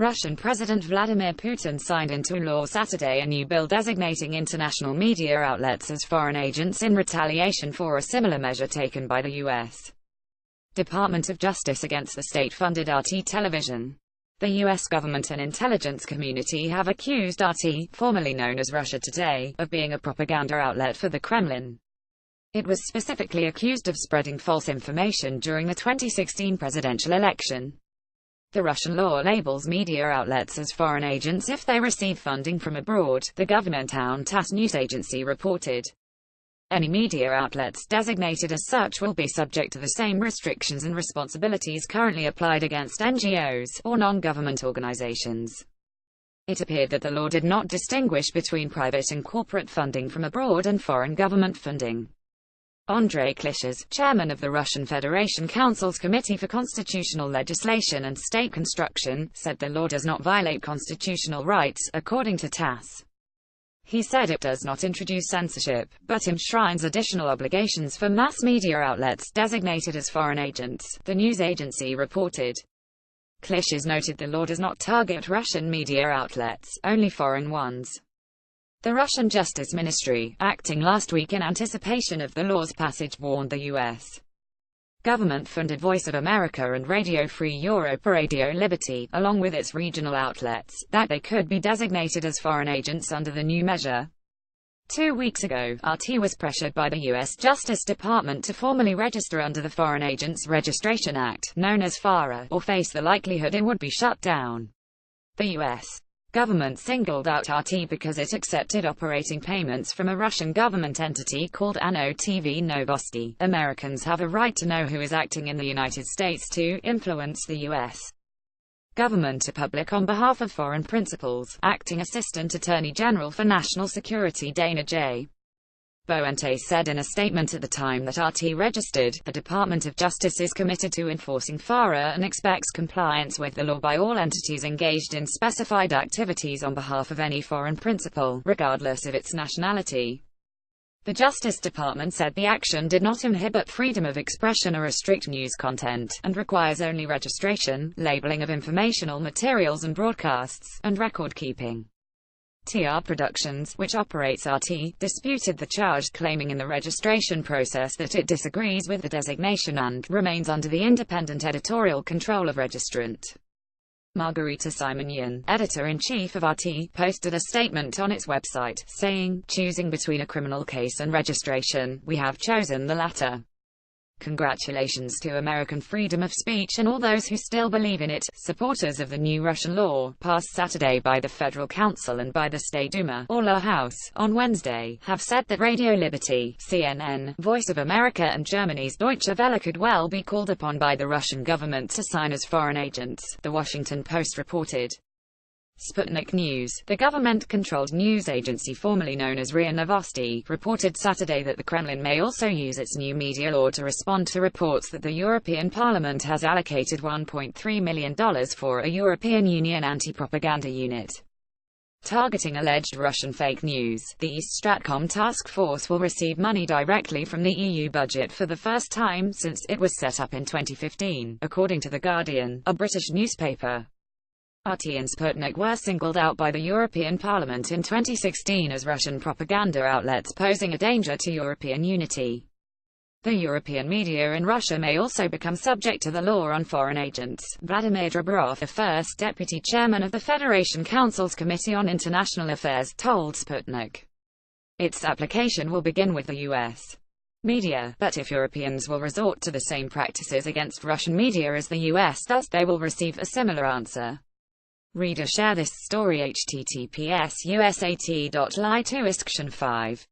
Russian President Vladimir Putin signed into law Saturday a new bill designating international media outlets as foreign agents in retaliation for a similar measure taken by the U.S. Department of Justice against the state-funded RT television. The U.S. government and intelligence community have accused RT, formerly known as Russia Today, of being a propaganda outlet for the Kremlin. It was specifically accused of spreading false information during the 2016 presidential election. The Russian law labels media outlets as foreign agents if they receive funding from abroad, the government-owned TASS news agency reported. Any media outlets designated as such will be subject to the same restrictions and responsibilities currently applied against NGOs, or non-government organizations. It appeared that the law did not distinguish between private and corporate funding from abroad and foreign government funding. Andrei Klishas, chairman of the Russian Federation Council's Committee for Constitutional Legislation and State Construction, said the law does not violate constitutional rights, according to TASS. He said it does not introduce censorship, but enshrines additional obligations for mass media outlets designated as foreign agents, the news agency reported. Klishas noted the law does not target Russian media outlets, only foreign ones. The Russian Justice Ministry, acting last week in anticipation of the law's passage, warned the U.S. government-funded Voice of America and Radio Free Europe Radio Liberty, along with its regional outlets, that they could be designated as foreign agents under the new measure. 2 weeks ago, RT was pressured by the U.S. Justice Department to formally register under the Foreign Agents Registration Act, known as FARA, or face the likelihood it would be shut down. The U.S. government singled out RT because it accepted operating payments from a Russian government entity called ANO TV Novosti. Americans have a right to know who is acting in the United States to influence the U.S. government to public on behalf of foreign principals, Acting Assistant Attorney General for National Security Dana J. Boente said in a statement at the time that RT registered. The Department of Justice is committed to enforcing FARA and expects compliance with the law by all entities engaged in specified activities on behalf of any foreign principal, regardless of its nationality. The Justice Department said the action did not inhibit freedom of expression or restrict news content, and requires only registration, labeling of informational materials and broadcasts, and record-keeping. TR Productions, which operates RT, disputed the charge, claiming in the registration process that it disagrees with the designation and remains under the independent editorial control of registrant. Margarita Simonyan, editor-in-chief of RT, posted a statement on its website, saying, "Choosing between a criminal case and registration, we have chosen the latter. Congratulations to American freedom of speech and all those who still believe in it." Supporters of the new Russian law, passed Saturday by the Federal Council and by the State Duma, or lower house, on Wednesday, have said that Radio Liberty, CNN, Voice of America and Germany's Deutsche Welle could well be called upon by the Russian government to sign as foreign agents, The Washington Post reported. Sputnik News, the government-controlled news agency formerly known as RIA Novosti, reported Saturday that the Kremlin may also use its new media law to respond to reports that the European Parliament has allocated $1.3 million for a European Union anti-propaganda unit targeting alleged Russian fake news. The East Stratcom task force will receive money directly from the EU budget for the first time since it was set up in 2015, according to The Guardian, a British newspaper. RT and Sputnik were singled out by the European Parliament in 2016 as Russian propaganda outlets posing a danger to European unity. The European media in Russia may also become subject to the law on foreign agents. Vladimir Droborov, the first deputy chairman of the Federation Council's Committee on International Affairs, told Sputnik. Its application will begin with the U.S. media, but if Europeans will resort to the same practices against Russian media as the U.S. does, they will receive a similar answer. Reader, share this story https://usat.ly/5